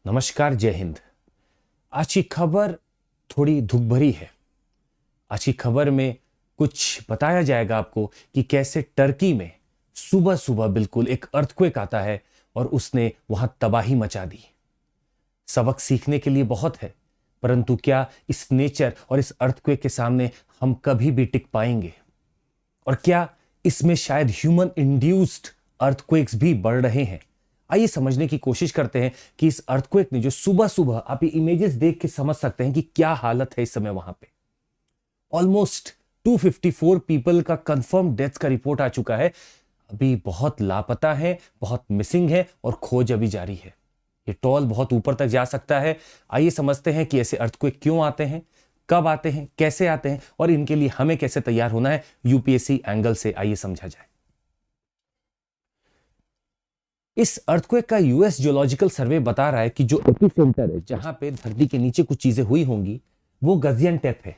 नमस्कार, जय हिंद। आज की खबर थोड़ी दुख भरी है। आज की खबर में कुछ बताया जाएगा आपको कि कैसे टर्की में सुबह सुबह बिल्कुल एक अर्थक्वेक आता है और उसने वहां तबाही मचा दी। सबक सीखने के लिए बहुत है, परंतु क्या इस नेचर और इस अर्थक्वेक के सामने हम कभी भी टिक पाएंगे? और क्या इसमें शायद ह्यूमन इंड्यूस्ड अर्थक्वेक्स भी बढ़ रहे हैं? आइए समझने की कोशिश करते हैं कि इस अर्थक्वेक ने जो सुबह सुबह आप ये इमेजेस देख के समझ सकते हैं कि क्या हालत है इस समय वहां पे। ऑलमोस्ट 254 पीपल का कंफर्म डेथ का रिपोर्ट आ चुका है। अभी बहुत लापता है, बहुत मिसिंग है और खोज अभी जारी है। ये टॉल बहुत ऊपर तक जा सकता है। आइए समझते हैं कि ऐसे अर्थक्वेक क्यों आते हैं, कब आते हैं, कैसे आते हैं और इनके लिए हमें कैसे तैयार होना है यूपीएससी एंगल से। आइए समझा जाए। इस अर्थक्वेक का यूएस जियोलॉजिकल सर्वे बता रहा है कि जो एपिसेंटर है, जहां पे धरती के नीचे कुछ चीजें हुई होंगी, वो गाजियान्टेप है।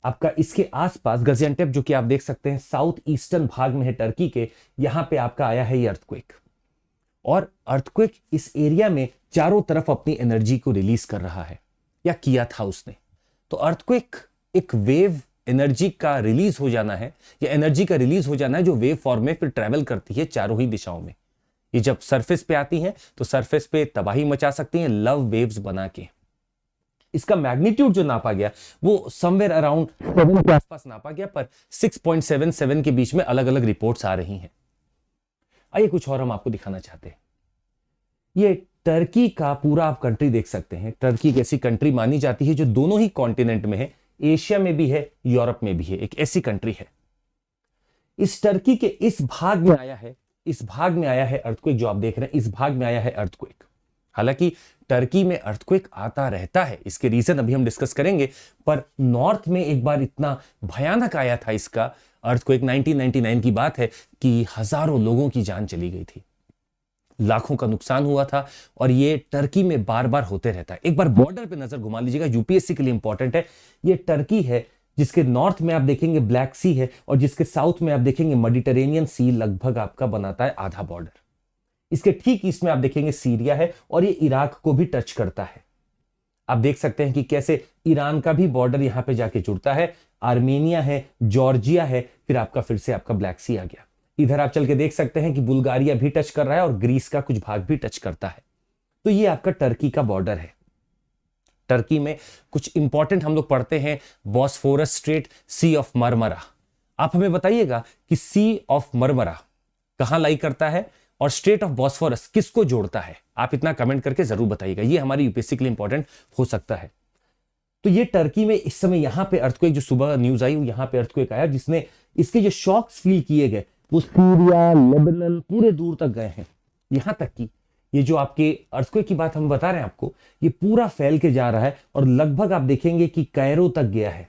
आपका इसके आसपास गाजियान्टेप, जो कि आप देख सकते हैं साउथ ईस्टर्न भाग में है टर्की के, यहां पे आपका आया है ये अर्थक्वेक। और अर्थक्वेक इस एरिया में चारों तरफ अपनी एनर्जी को रिलीज कर रहा है, या किया था उसने। तो अर्थक्वेक एक वेव एनर्जी का रिलीज हो जाना है, या एनर्जी का रिलीज हो जाना है जो वेव फॉर्म में फिर ट्रेवल करती है चारों ही दिशाओं में। ये जब सरफेस पे आती हैं तो सरफेस पे तबाही मचा सकती हैं लव वेव्स बना के। इसका मैग्नीट्यूड जो नापा गया वो समवेयर अराउंड 7 के आसपास नापा गया, पर 6.77 के बीच में अलग अलग रिपोर्ट्स आ रही हैं। आइए कुछ और हम आपको दिखाना चाहते हैं। ये टर्की का पूरा आप कंट्री देख सकते हैं। टर्की एक ऐसी कंट्री मानी जाती है जो दोनों ही कॉन्टिनेंट में है, एशिया में भी है, यूरोप में भी है। एक ऐसी कंट्री है। इस टर्की के इस भाग में आया है अर्थक्वेक। जो आप देख रहे हैं इस भाग में आया है अर्थक्वेक। हालांकि टर्की में अर्थक्वेक आता रहता है, इसके रीजन अभी हम डिस्कस करेंगे, पर नॉर्थ में एक बार इतना भयानक आया था इसका अर्थक्वेक। 1999 की बात है कि हजारों लोगों की जान चली गई थी, लाखों का नुकसान हुआ था। और ये टर्की में बार बार होते रहता है। एक बार बॉर्डर पे नजर घुमा लीजिएगा, यूपीएससी के लिए इंपॉर्टेंट है। ये टर्की है जिसके नॉर्थ में आप देखेंगे ब्लैक सी है, और जिसके साउथ में आप देखेंगे मेडिटेरेनियन सी लगभग आपका बनाता है आधा बॉर्डर। इसके ठीक ईस्ट में आप देखेंगे सीरिया है, और ये इराक को भी टच करता है। आप देख सकते हैं कि कैसे ईरान का भी बॉर्डर यहां पे जाके जुड़ता है। आर्मेनिया है, जॉर्जिया है, फिर आपका फिर से आपका ब्लैक सी आ गया। इधर आप चल के देख सकते हैं कि बुल्गारिया भी टच कर रहा है और ग्रीस का कुछ भाग भी टच करता है। तो ये आपका टर्की का बॉर्डर है। टर्की में कुछ इंपॉर्टेंट हम लोग पढ़ते हैं, Bosphorus Strait, Sea of Marmara. आप हमें बताइएगा कि सी ऑफ मरमरा कहां लाई करता है और स्ट्रेट ऑफ बॉस्फोरस किसको जोड़ता है। आप इतना कमेंट करके जरूर बताइएगा, ये हमारी यूपीएससी के लिए इंपॉर्टेंट हो सकता है। तो ये टर्की में इस समय यहां पे अर्थक्वेक, जो सुबह न्यूज आई यहां पे अर्थक्वेक आया, जिसने इसके जो शॉक्स फील किए गए वो सीरिया, लेबनान, पूरे दूर तक गए हैं। यहां तक कि ये जो आपके अर्थक्वेक की बात हम बता रहे हैं आपको, ये पूरा फैल के जा रहा है और लगभग आप देखेंगे कि कैरो तक गया है।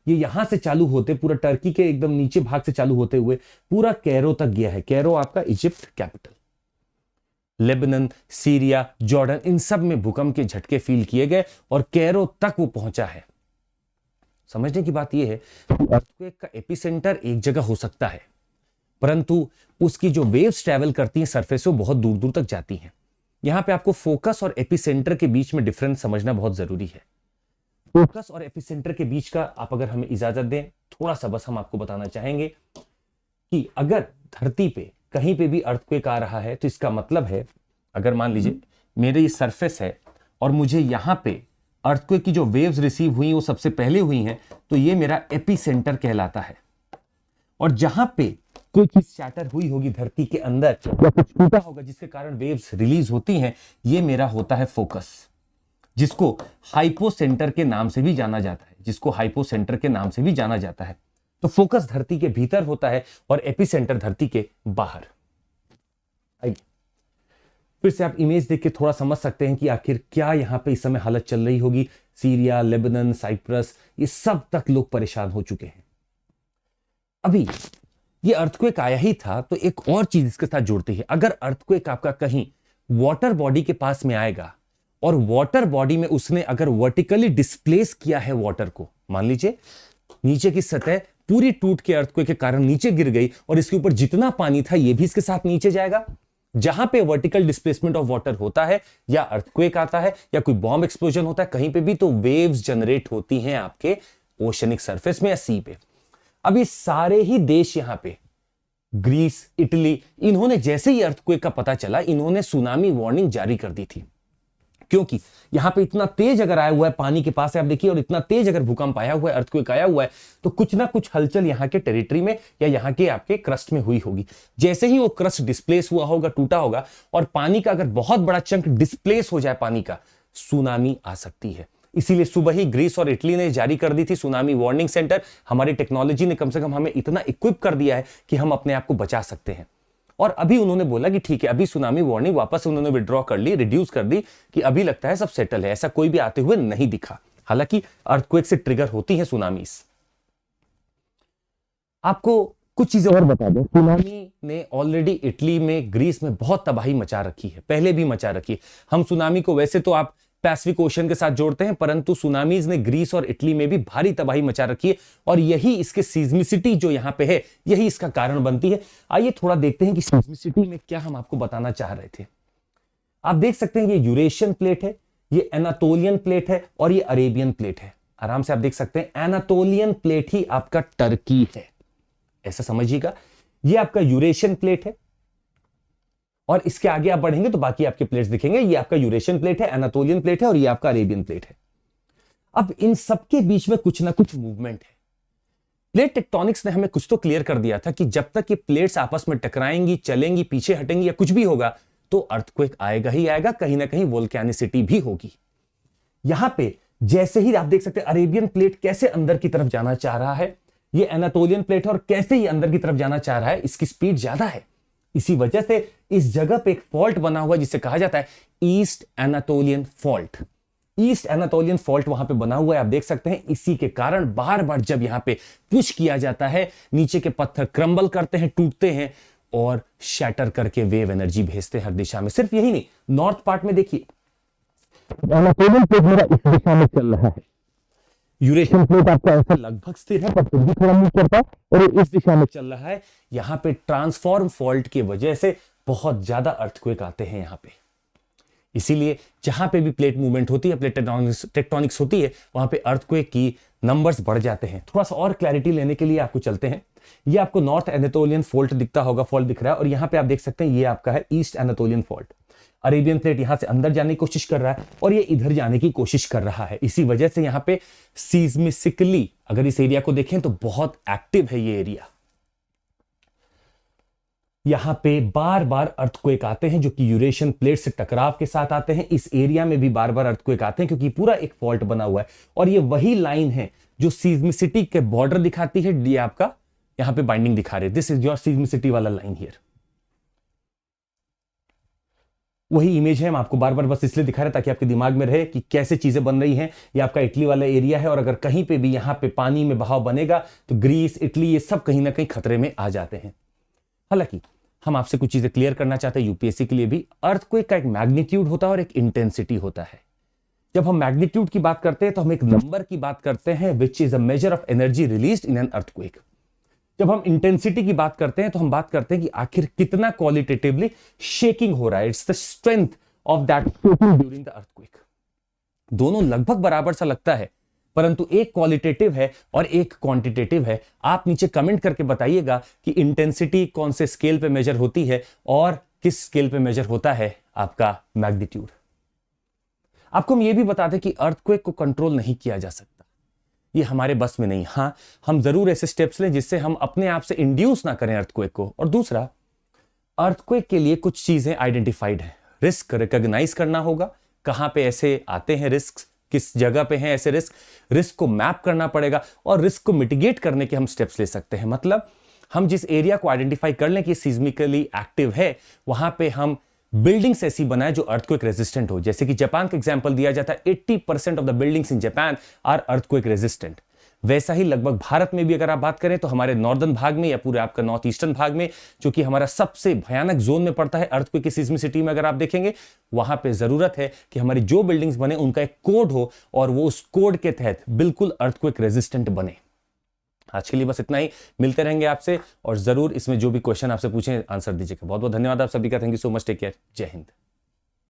ये यहां से चालू होते, पूरा टर्की के एकदम नीचे भाग से चालू होते हुए पूरा कैरो तक गया है। कैरो आपका Egypt capital. Lebanon, Syria, Jordan, इन सब में भूकंप के झटके फील किए गए और कैरो तक वो पहुंचा है। समझने की बात यह है कि अर्थक्वेक का एपिसेंटर एक जगह हो सकता है, परंतु उसकी जो वेव्स ट्रैवल करती हैं सरफेस से, बहुत दूर दूर तक जाती हैं। यहां पे आपको फोकस और एपिसेंटर के बीच में डिफरेंस समझना बहुत जरूरी है। फोकस और एपिसेंटर के बीच का आप अगर हमें इजाजत दें, थोड़ा सा बस हम आपको बताना चाहेंगे कि अगर धरती पे कहीं पे भी अर्थक्वेक आ रहा है तो इसका मतलब है, अगर मान लीजिए मेरे ये सरफेस है और मुझे यहां पे अर्थक्वेक की जो वेव्स रिसीव हुई वो सबसे पहले हुई हैं, तो ये मेरा एपिसेंटर कहलाता है। और जहां पे कोई चीज शैटर हुई होगी धरती के अंदर, या कुछ टूटा होगा जिसके कारण वेव्स रिलीज होती हैं, ये मेरा होता है फोकस, जिसको हाइपोसेंटर के नाम से भी जाना जाता है। तो फोकस धरती के भीतर होता है और एपिसेंटर धरती के बाहर। आइए फिर से आप इमेज देख के थोड़ा समझ सकते हैं कि आखिर क्या यहां पे इस समय हालत चल रही होगी। सीरिया, लेबनान, साइप्रस, ये सब तक लोग परेशान हो चुके हैं। अभी ये अर्थक्वेक आया ही था तो एक और चीज इसके साथ जुड़ती है। अगर अर्थक्वेक आपका कहीं वाटर बॉडी के पास में आएगा और वाटर बॉडी में उसने अगर वर्टिकली डिस्प्लेस किया है वाटर को, मान लीजिए नीचे की सतह पूरी टूट के अर्थक्वेक के कारण नीचे गिर गई और इसके ऊपर जितना पानी था ये भी इसके साथ नीचे जाएगा, जहां पे वर्टिकल डिस्प्लेसमेंट ऑफ वाटर होता है या अर्थक्वेक आता है या कोई बॉम्ब एक्सप्लोजन होता है कहीं पे भी, तो वेव्स जनरेट होती हैं आपके ओशनिक सरफेस में या सी पे। अब ये सारे ही देश यहां पे ग्रीस, इटली, इन्होंने जैसे ही अर्थक्वेक का पता चला इन्होंने सुनामी वार्निंग जारी कर दी थी, क्योंकि यहां पे इतना तेज अगर आया हुआ है पानी के पास है, आप देखिए, और इतना तेज अगर भूकंप आया हुआ है, अर्थक्वेक आया हुआ है, तो कुछ ना कुछ हलचल यहां के टेरिटरी में या यहां के आपके क्रस्ट में हुई होगी। जैसे ही वो क्रस्ट डिस्प्लेस हुआ होगा, टूटा होगा, और पानी का अगर बहुत बड़ा चंक डिस्प्लेस हो जाए पानी का, सुनामी आ सकती है। इसीलिए सुबह ही ग्रीस और इटली ने जारी कर दी थी सुनामी वार्निंग सेंटर। हमारी टेक्नोलॉजी ने कम से कम हमें इतना इक्विप कर दिया है कि हम अपने आप को बचा सकते हैं। और अभी उन्होंने बोला कि ठीक है, अभी सुनामी वार्निंग वापस उन्होंने विड्रॉ कर ली, रिड्यूस कर दी, कि अभी लगता है सब सेटल है, ऐसा कोई भी आते हुए नहीं दिखा। हालांकि अर्थक्वेक से ट्रिगर होती है सुनामीज। आपको कुछ चीजें और बता दें, सुनामी ने ऑलरेडी इटली में, ग्रीस में बहुत तबाही मचा रखी है, पहले भी मचा रखी है। हम सुनामी को वैसे तो आप पैसिफिक ओशन के साथ जोड़ते हैं, परंतु सुनामीज ने ग्रीस और इटली में भी भारी तबाही मचा रखी है, और यही इसके सीज्मिसिटी जो यहां पे है, यही इसका कारण बनती है। आइए थोड़ा देखते हैं कि सीज्मिसिटी में क्या हम आपको बताना चाह रहे थे। आप देख सकते हैं ये यूरेशियन प्लेट है, ये एनातोलियन प्लेट है, और ये अरेबियन प्लेट है। आराम से आप देख सकते हैं एनातोलियन प्लेट ही आपका टर्की है, ऐसा समझिएगा। ये आपका यूरेशियन प्लेट है, और इसके आगे आप बढ़ेंगे तो बाकी आपके प्लेट्स दिखेंगे। ये आपका यूरेशियन प्लेट है, एनातोलियन प्लेट है, और ये आपका अरेबियन प्लेट है। अब इन सबके बीच में कुछ ना कुछ मूवमेंट है। प्लेट टेक्टोनिक्स ने हमें कुछ तो क्लियर कर दिया था कि जब तक ये प्लेट्स आपस में टकराएंगी, चलेंगी, पीछे हटेंगी या कुछ भी होगा, तो अर्थक्वेक आएगा ही आएगा, कहीं ना कहीं वोल्केनिसिटी भी होगी। यहां पे जैसे ही आप देख सकते हैं अरेबियन प्लेट कैसे अंदर की तरफ जाना चाह रहा है, ये एनातोलियन प्लेट है, और कैसे ही अंदर की तरफ जाना चाह रहा है, इसकी स्पीड ज्यादा है। इसी वजह से इस जगह पे एक फॉल्ट बना हुआ है जिसे कहा जाता है ईस्ट एनातोलियन फॉल्ट। ईस्ट एनातोलियन फॉल्ट वहां पे बना हुआ है, आप देख सकते हैं। इसी के कारण बार बार जब यहां पे पुश किया जाता है, नीचे के पत्थर क्रम्बल करते हैं, टूटते हैं, और शैटर करके वेव एनर्जी भेजते हैं हर दिशा में। सिर्फ यही नहीं, नॉर्थ पार्ट में देखिए एनातोलियन प्लेट मेरा इस दिशा में चल रहा है, यूरेशियन प्लेट आपका ऐसा लगभग स्थिर है, पर फिर भी थोड़ा मूव करता है, और ये इस दिशा में चल रहा है। यहां पे ट्रांसफॉर्म फॉल्ट की वजह से बहुत ज्यादा अर्थक्वेक आते हैं यहां पे। इसीलिए जहां पे भी प्लेट मूवमेंट होती है, प्लेट टेक्टोनिक्स होती है, वहां पे अर्थक्वेक की नंबर्स बढ़ जाते हैं। थोड़ा सा और क्लैरिटी लेने के लिए आपको चलते हैं। ये आपको नॉर्थ एनातोलियन फॉल्ट दिखता होगा, फॉल्ट दिख रहा है, और यहां पे आप देख सकते हैं ये आपका है ईस्ट एनातोलियन फॉल्ट। अरेबियन प्लेट यहां से अंदर जाने की कोशिश कर रहा है, और ये इधर जाने की कोशिश कर रहा है। इसी वजह से यहां पे सीज्मिसिकली अगर इस एरिया को देखें तो बहुत एक्टिव है ये एरिया। यहां पे बार बार अर्थक्वेक आते हैं, जो कि यूरेशियन प्लेट से टकराव के साथ आते हैं। इस एरिया में भी बार बार अर्थक्वेक आते हैं, क्योंकि पूरा एक फॉल्ट बना हुआ है, और ये वही लाइन है जो सीज्मिसिटी के बॉर्डर दिखाती है। ये आपका यहां पे बाइंडिंग दिखा रहे, दिस इज योर सीज्मिसिटी वाला लाइन हियर। वही इमेज है, हम आपको बार बार बस इसलिए दिखा रहे ताकि आपके दिमाग में रहे कि कैसे चीजें बन रही हैं। ये आपका इटली वाला एरिया है, और अगर कहीं पे भी यहां पे पानी में बहाव बनेगा तो ग्रीस, इटली, ये सब कहीं ना कहीं खतरे में आ जाते हैं। हालांकि हम आपसे कुछ चीजें क्लियर करना चाहते हैं यूपीएससी के लिए भी। अर्थक्वेक का एक मैग्नीट्यूड होता है और एक इंटेंसिटी होता है। जब हम मैग्नीट्यूड की बात करते हैं तो हम एक नंबर की बात करते हैं, which is a measure of energy released in an earthquake. जब हम इंटेंसिटी की बात करते हैं तो हम बात करते हैं कि आखिर कितना क्वालिटेटिवली शेकिंग हो रहा है, it's the strength of that shaking during the earthquake. दोनों लगभग बराबर सा लगता है, परंतु एक क्वालिटेटिव है और एक क्वांटिटेटिव है। आप नीचे कमेंट करके बताइएगा कि इंटेंसिटी कौन से स्केल पे मेजर होती है और किस स्केल पे मेजर होता है आपका मैग्नीट्यूड। आपको हम ये भी बता दें कि अर्थक्वेक को कंट्रोल नहीं किया जा सकता, ये हमारे बस में नहीं। हां, हम जरूर ऐसे स्टेप्स लें जिससे हम अपने आप से इंड्यूस ना करें अर्थक्वेक को। और दूसरा, अर्थक्वेक के लिए कुछ चीजें आइडेंटिफाइड हैं। रिस्क रिकॉग्नाइज करना होगा, कहां पे ऐसे आते हैं रिस्क, किस जगह पे हैं ऐसे रिस्क को मैप करना पड़ेगा, और रिस्क को मिटिगेट करने के हम स्टेप्स ले सकते हैं। मतलब हम जिस एरिया को आइडेंटिफाई कर लें कि सीज्मिकली एक्टिव है, वहां पे हम बिल्डिंग्स ऐसी बनाए जो अर्थक्वेक रेजिस्टेंट हो। जैसे कि जापान का एग्जांपल दिया जाता है, 80% of the buildings in Japan are earthquake resistant. वैसा ही लगभग भारत में भी अगर आप बात करें तो हमारे नॉर्दर्न भाग में या पूरे आपका नॉर्थ ईस्टर्न भाग में, जो कि हमारा सबसे भयानक जोन में पड़ता है अर्थक्वेक की सीज्मिसिटी में, अगर आप देखेंगे वहां पे जरूरत है कि हमारी जो बिल्डिंग्स बने उनका एक कोड हो, और वो उस कोड के तहत बिल्कुल अर्थक्वेक रेजिस्टेंट बने। आज के लिए बस इतना ही, मिलते रहेंगे आपसे और जरूर इसमें जो भी क्वेश्चन आपसे पूछें आंसर दीजिएगा। बहुत बहुत धन्यवाद आप सभी का, thank you so much, take care, जय हिंद।